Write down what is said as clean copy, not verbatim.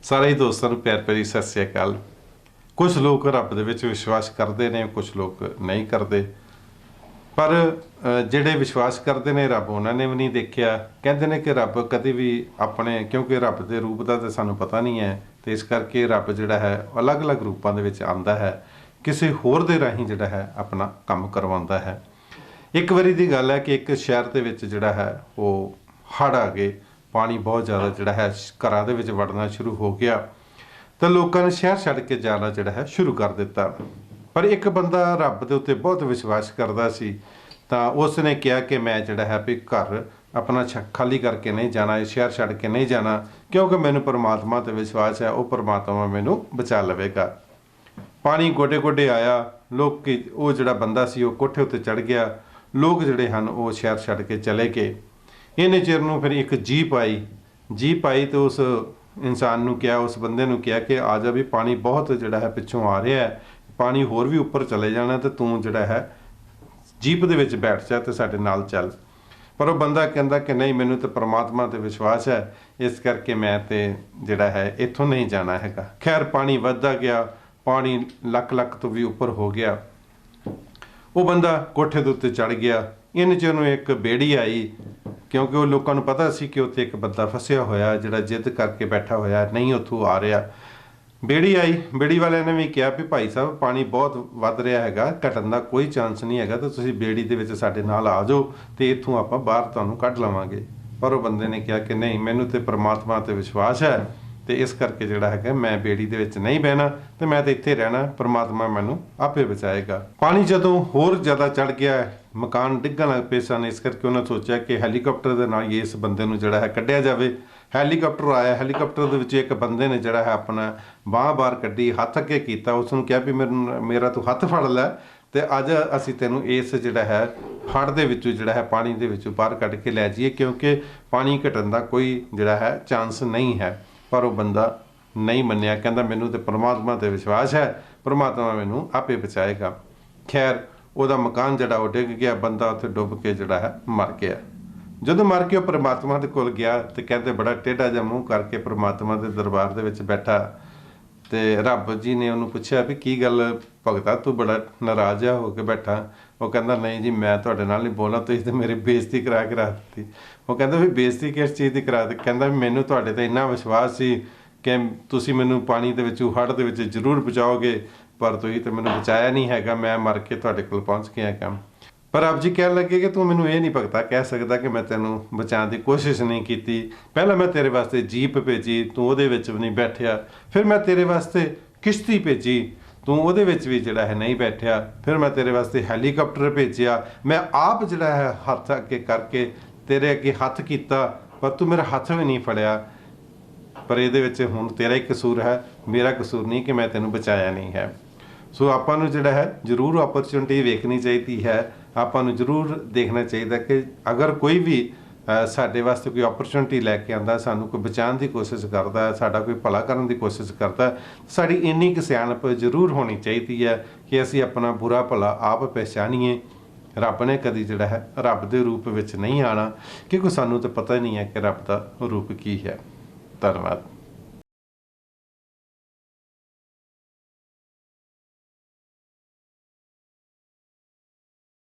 ਸਾਰੇ ਹੀ ਦੋਸਤਾਂ ਨੂੰ ਪਿਆਰ ਭਰੀ ਸਤਿ ਸ੍ਰੀ ਅਕਾਲ। ਕੁਝ ਲੋਕ ਰੱਬ ਦੇ ਵਿੱਚ ਵਿਸ਼ਵਾਸ ਕਰਦੇ ਨੇ, ਕੁਝ ਲੋਕ ਨਹੀਂ ਕਰਦੇ। ਪਰ ਜਿਹੜੇ ਵਿਸ਼ਵਾਸ ਕਰਦੇ ਨੇ ਰੱਬ ਉਹਨਾਂ ਨੇ ਵੀ ਨਹੀਂ ਦੇਖਿਆ। ਕਹਿੰਦੇ ਨੇ ਕਿ ਰੱਬ ਕਦੇ ਵੀ ਆਪਣੇ, ਕਿਉਂਕਿ ਰੱਬ ਦੇ ਰੂਪ ਦਾ ਤਾਂ ਸਾਨੂੰ ਪਤਾ ਨਹੀਂ ਹੈ, ਤੇ ਇਸ ਕਰਕੇ ਰੱਬ ਜਿਹੜਾ ਹੈ ਅਲੱਗ-ਅਲੱਗ ਰੂਪਾਂ ਦੇ ਵਿੱਚ ਆਉਂਦਾ ਹੈ, ਕਿਸੇ ਹੋਰ ਦੇ ਰਾਹੀਂ ਜਿਹੜਾ ਹੈ ਆਪਣਾ ਕੰਮ ਕਰਵਾਉਂਦਾ ਹੈ। ਇੱਕ ਵਾਰੀ ਦੀ ਗੱਲ ਹੈ ਕਿ ਇੱਕ ਸ਼ਹਿਰ ਦੇ ਵਿੱਚ ਜਿਹੜਾ ਹੈ ਉਹ ਹੜ੍ਹ ਆ ਗਏ, ਪਾਣੀ ਬਹੁਤ ਜ਼ਿਆਦਾ ਜਿਹੜਾ ਹੈ ਘਰਾਂ ਦੇ ਵਿੱਚ ਵੜਨਾ ਸ਼ੁਰੂ ਹੋ ਗਿਆ, ਤਾਂ ਲੋਕਾਂ ਨੇ ਸ਼ਹਿਰ ਛੱਡ ਕੇ ਜਾਣਾ ਜਿਹੜਾ ਹੈ ਸ਼ੁਰੂ ਕਰ ਦਿੱਤਾ। ਪਰ ਇੱਕ ਬੰਦਾ ਰੱਬ ਦੇ ਉੱਤੇ ਬਹੁਤ ਵਿਸ਼ਵਾਸ ਕਰਦਾ ਸੀ, ਤਾਂ ਉਸ ਨੇ ਕਿਹਾ ਕਿ ਮੈਂ ਜਿਹੜਾ ਹੈ ਵੀ ਘਰ ਆਪਣਾ ਖਾਲੀ ਕਰਕੇ ਨਹੀਂ ਜਾਣਾ, ਇਹ ਸ਼ਹਿਰ ਛੱਡ ਕੇ ਨਹੀਂ ਜਾਣਾ, ਕਿਉਂਕਿ ਮੈਨੂੰ ਪਰਮਾਤਮਾ ਤੇ ਵਿਸ਼ਵਾਸ ਹੈ, ਉਹ ਪਰਮਾਤਮਾ ਮੈਨੂੰ ਬਚਾ ਲਵੇਗਾ। ਪਾਣੀ ਗੋਡੇ ਗੋਡੇ ਆਇਆ, ਉਹ ਜਿਹੜਾ ਬੰਦਾ ਸੀ ਉਹ ਕੋਠੇ ਉੱਤੇ ਚੜ੍ਹ ਗਿਆ। ਲੋਕ ਜਿਹੜੇ ਹਨ ਉਹ ਸ਼ਹਿਰ ਛੱਡ ਕੇ ਚਲੇ ਗਏ। ਇੰਨੇ ਚਿਰ ਨੂੰ ਫਿਰ ਇੱਕ ਜੀਪ ਆਈ ਤੇ ਉਸ ਇਨਸਾਨ ਨੂੰ ਕਿਹਾ, ਉਸ ਬੰਦੇ ਨੂੰ ਕਿਹਾ ਕਿ ਆ ਜਾ ਵੀ ਪਾਣੀ ਬਹੁਤ ਜਿਹੜਾ ਹੈ ਪਿੱਛੋਂ ਆ ਰਿਹਾ ਹੈ, ਪਾਣੀ ਹੋਰ ਵੀ ਉੱਪਰ ਚਲੇ ਜਾਣਾ, ਤੇ ਤੂੰ ਜਿਹੜਾ ਹੈ ਜੀਪ ਦੇ ਵਿੱਚ ਬੈਠ ਜਾ ਤੇ ਸਾਡੇ ਨਾਲ ਚੱਲ। ਪਰ ਉਹ ਬੰਦਾ ਕਹਿੰਦਾ ਕਿ ਨਹੀਂ, ਮੈਨੂੰ ਤਾਂ ਪਰਮਾਤਮਾ ਤੇ ਵਿਸ਼ਵਾਸ ਹੈ, ਇਸ ਕਰਕੇ ਮੈਂ ਤੇ ਜਿਹੜਾ ਹੈ ਇੱਥੋਂ ਨਹੀਂ ਜਾਣਾ ਹੈਗਾ। ਖੈਰ ਪਾਣੀ ਵੱਧਦਾ ਗਿਆ, ਪਾਣੀ ਲੱਖ ਤੋਂ ਵੀ ਉੱਪਰ ਹੋ ਗਿਆ। ਉਹ ਬੰਦਾ ਕੋਠੇ ਦੇ ਉੱਤੇ ਚੜ੍ਹ ਗਿਆ। ਇੰਨੇ ਚਿਰ ਨੂੰ ਇੱਕ ਬੇੜੀ ਆਈ, ਕਿਉਂਕਿ ਉਹ ਲੋਕਾਂ ਨੂੰ ਪਤਾ ਸੀ ਕਿ ਉੱਥੇ ਇੱਕ ਬੰਦਾ ਫਸਿਆ ਹੋਇਆ ਜਿਹੜਾ ਜਿੱਦ ਕਰਕੇ ਬੈਠਾ ਹੋਇਆ, ਨਹੀਂ ਉੱਥੋਂ ਆ ਰਿਹਾ। ਬੇੜੀ ਆਈ, ਬੇੜੀ ਵਾਲਿਆਂ ਨੇ ਵੀ ਕਿਹਾ ਵੀ ਭਾਈ ਸਾਹਿਬ ਪਾਣੀ ਬਹੁਤ ਵੱਧ ਰਿਹਾ ਹੈਗਾ, ਘਟਣ ਦਾ ਕੋਈ ਚਾਂਸ ਨਹੀਂ ਹੈਗਾ, ਤਾਂ ਤੁਸੀਂ ਬੇੜੀ ਦੇ ਵਿੱਚ ਸਾਡੇ ਨਾਲ ਆ ਜਾਓ ਤੇ ਇੱਥੋਂ ਆਪਾਂ ਬਾਹਰ ਤੁਹਾਨੂੰ ਕੱਢ ਲਵਾਂਗੇ। ਪਰ ਉਹ ਬੰਦੇ ਨੇ ਕਿਹਾ ਕਿ ਨਹੀਂ, ਮੈਨੂੰ ਤੇ ਪਰਮਾਤਮਾ ਤੇ ਵਿਸ਼ਵਾਸ ਹੈ, ਤੇ ਇਸ ਕਰਕੇ ਜਿਹੜਾ ਹੈਗਾ ਮੈਂ ਬੇੜੀ ਦੇ ਵਿੱਚ ਨਹੀਂ ਬਹਿਣਾ, ਤੇ ਮੈਂ ਤੇ ਇੱਥੇ ਰਹਿਣਾ, ਪਰਮਾਤਮਾ ਮੈਨੂੰ ਆਪੇ ਬਚਾਏਗਾ। ਪਾਣੀ ਜਦੋਂ ਹੋਰ ਜ਼ਿਆਦਾ ਚੜ ਗਿਆ, ਮਕਾਨ ਡਿੱਗਣ ਲੱਗ ਪਏ ਸਨ, ਇਸ ਕਰਕੇ ਉਹਨਾਂ ਸੋਚਿਆ ਕਿ ਹੈਲੀਕਾਪਟਰ ਦੇ ਨਾਲ ਇਸ ਬੰਦੇ ਨੂੰ ਜਿਹੜਾ ਹੈ ਕੱਢਿਆ ਜਾਵੇ। ਹੈਲੀਕਾਪਟਰ ਆਇਆ, ਹੈਲੀਕਾਪਟਰ ਦੇ ਵਿੱਚ ਇੱਕ ਬੰਦੇ ਨੇ ਜਿਹੜਾ ਹੈ ਆਪਣਾ ਬਾਂਹ ਬਾਹਰ ਕੱਢੀ, ਹੱਥ ਅੱਗੇ ਕੀਤਾ, ਉਸ ਨੂੰ ਕਿਹਾ ਵੀ ਮੇਰਾ ਤੂੰ ਹੱਥ ਫੜ ਲੈ, ਤੇ ਅੱਜ ਅਸੀਂ ਤੈਨੂੰ ਇਸ ਜਿਹੜਾ ਹੈ ਹੜ੍ਹ ਦੇ ਵਿੱਚੋਂ ਜਿਹੜਾ ਹੈ ਪਾਣੀ ਦੇ ਵਿੱਚੋਂ ਬਾਹਰ ਕੱਢ ਕੇ ਲੈ ਜਾਈਏ, ਕਿਉਂਕਿ ਪਾਣੀ ਘਟਣ ਦਾ ਕੋਈ ਜਿਹੜਾ ਹੈ ਚਾਂਸ ਨਹੀਂ ਹੈ। ਪਰ ਉਹ ਬੰਦਾ ਨਹੀਂ ਮੰਨਿਆ, ਕਹਿੰਦਾ ਮੈਨੂੰ ਤੇ ਪਰਮਾਤਮਾ ਤੇ ਵਿਸ਼ਵਾਸ ਹੈ, ਪਰਮਾਤਮਾ ਮੈਨੂੰ ਆਪੇ ਬਚਾਏਗਾ। ਖੈਰ ਉਹਦਾ ਮਕਾਨ ਜਿਹੜਾ ਉਹ ਡਿੱਗ ਗਿਆ, ਬੰਦਾ ਉੱਥੇ ਡੁੱਬ ਕੇ ਜਿਹੜਾ ਹੈ ਮਰ ਗਿਆ। ਜਦੋਂ ਮਰ ਕੇ ਉਹ ਪਰਮਾਤਮਾ ਦੇ ਕੋਲ ਗਿਆ, ਤੇ ਕਹਿੰਦੇ ਬੜਾ ਟੇਢਾ ਜਿਹਾ ਮੂੰਹ ਕਰਕੇ ਪਰਮਾਤਮਾ ਦੇ ਦਰਬਾਰ ਦੇ ਵਿੱਚ ਬੈਠਾ, ਤੇ ਰੱਬ ਜੀ ਨੇ ਉਹਨੂੰ ਪੁੱਛਿਆ ਵੀ ਕੀ ਗੱਲ ਭਗਤਾ, ਤੂੰ ਬੜਾ ਨਾਰਾਜ਼ ਹੋ ਕੇ ਬੈਠਾ? ਉਹ ਕਹਿੰਦਾ ਨਹੀਂ ਜੀ, ਮੈਂ ਤੁਹਾਡੇ ਨਾਲ ਨਹੀਂ ਬੋਲਣਾ, ਤੁਸੀਂ ਤੇ ਮੇਰੀ ਬੇਇੱਜ਼ਤੀ ਕਰਾ ਕੇ ਰੱਖ ਦਿੱਤੀ। ਉਹ ਕਹਿੰਦਾ ਵੀ ਬੇਇੱਜ਼ਤੀ ਕਿਸ ਚੀਜ਼ ਦੀ ਕਰਾ ਦਿੱਤੀ? ਕਹਿੰਦਾ ਵੀ ਮੈਨੂੰ ਤੁਹਾਡੇ ਤੇ ਇੰਨਾ ਵਿਸ਼ਵਾਸ ਸੀ ਕਿ ਤੁਸੀਂ ਮੈਨੂੰ ਪਾਣੀ ਦੇ ਵਿੱਚੋਂ ਹੜ੍ਹ ਦੇ ਵਿੱਚ ਜ਼ਰੂਰ ਬਚਾਓਗੇ, ਪਰ ਤੁਸੀਂ ਤੇ ਮੈਨੂੰ ਬਚਾਇਆ ਨਹੀਂ ਹੈਗਾ, ਮੈਂ ਮਰ ਕੇ ਤੁਹਾਡੇ ਕੋਲ ਪਹੁੰਚ ਗਿਆ ਕੰਮ। ਪਰ ਰੱਬ ਜੀ ਕਹਿਣ ਲੱਗੇ ਕਿ ਤੂੰ ਮੈਨੂੰ ਇਹ ਨਹੀਂ ਭਗਤਾ ਕਹਿ ਸਕਦਾ ਕਿ ਮੈਂ ਤੈਨੂੰ ਬਚਾਉਣ ਦੀ ਕੋਸ਼ਿਸ਼ ਨਹੀਂ ਕੀਤੀ। ਪਹਿਲਾਂ ਮੈਂ ਤੇਰੇ ਵਾਸਤੇ ਜੀਪ ਭੇਜੀ, ਤੂੰ ਉਹਦੇ ਵਿੱਚ ਵੀ ਨਹੀਂ ਬੈਠਿਆ। ਫਿਰ ਮੈਂ ਤੇਰੇ ਵਾਸਤੇ ਕਿਸ਼ਤੀ ਭੇਜੀ, ਤੂੰ ਉਹਦੇ ਵਿੱਚ ਵੀ ਜਿਹੜਾ ਹੈ ਨਹੀਂ ਬੈਠਿਆ। ਫਿਰ ਮੈਂ ਤੇਰੇ ਵਾਸਤੇ ਹੈਲੀਕਾਪਟਰ ਭੇਜਿਆ, ਮੈਂ ਆਪ ਜਿਹੜਾ ਹੈ ਹੱਥ ਅੱਗੇ ਕਰਕੇ ਤੇਰੇ ਅੱਗੇ ਹੱਥ ਕੀਤਾ, ਪਰ ਤੂੰ ਮੇਰਾ ਹੱਥ ਵੀ ਨਹੀਂ ਫੜਿਆ। ਪਰ ਇਹਦੇ ਵਿੱਚ ਹੁਣ ਤੇਰਾ ਹੀ ਕਸੂਰ ਹੈ, ਮੇਰਾ ਕਸੂਰ ਨਹੀਂ ਕਿ ਮੈਂ ਤੈਨੂੰ ਬਚਾਇਆ ਨਹੀਂ ਹੈ। ਸੋ ਆਪਾਂ ਨੂੰ ਜਿਹੜਾ ਹੈ ਜ਼ਰੂਰ ਓਪਰਚੁਨਿਟੀ ਵੇਖਣੀ ਚਾਹੀਦੀ ਹੈ, ਆਪਾਂ ਨੂੰ ਜ਼ਰੂਰ ਦੇਖਣਾ ਚਾਹੀਦਾ ਕਿ ਅਗਰ ਕੋਈ ਵੀ ਸਾਡੇ ਵਾਸਤੇ ਕੋਈ ਓਪਰਚੁਨਿਟੀ ਲੈ ਕੇ ਆਉਂਦਾ, ਸਾਨੂੰ ਕੋਈ ਬਚਾਉਣ ਦੀ ਕੋਸ਼ਿਸ਼ ਕਰਦਾ, ਸਾਡਾ ਕੋਈ ਭਲਾ ਕਰਨ ਦੀ ਕੋਸ਼ਿਸ਼ ਕਰਦਾ, ਸਾਡੀ ਇੰਨੀ ਕੁ ਸਿਆਣਪ ਜ਼ਰੂਰ ਹੋਣੀ ਚਾਹੀਦੀ ਹੈ ਕਿ ਅਸੀਂ ਆਪਣਾ ਬੁਰਾ ਭਲਾ ਆਪ ਪਹਿਚਾਨੀਏ। ਰੱਬ ਨੇ ਕਦੀ ਜਿਹੜਾ ਹੈ ਰੱਬ ਦੇ ਰੂਪ ਵਿੱਚ ਨਹੀਂ ਆਉਣਾ, ਕਿਉਂਕਿ ਸਾਨੂੰ ਤਾਂ ਪਤਾ ਹੀ ਨਹੀਂ ਹੈ ਕਿ ਰੱਬ ਦਾ ਰੂਪ ਕੀ ਹੈ। ਧੰਨਵਾਦ।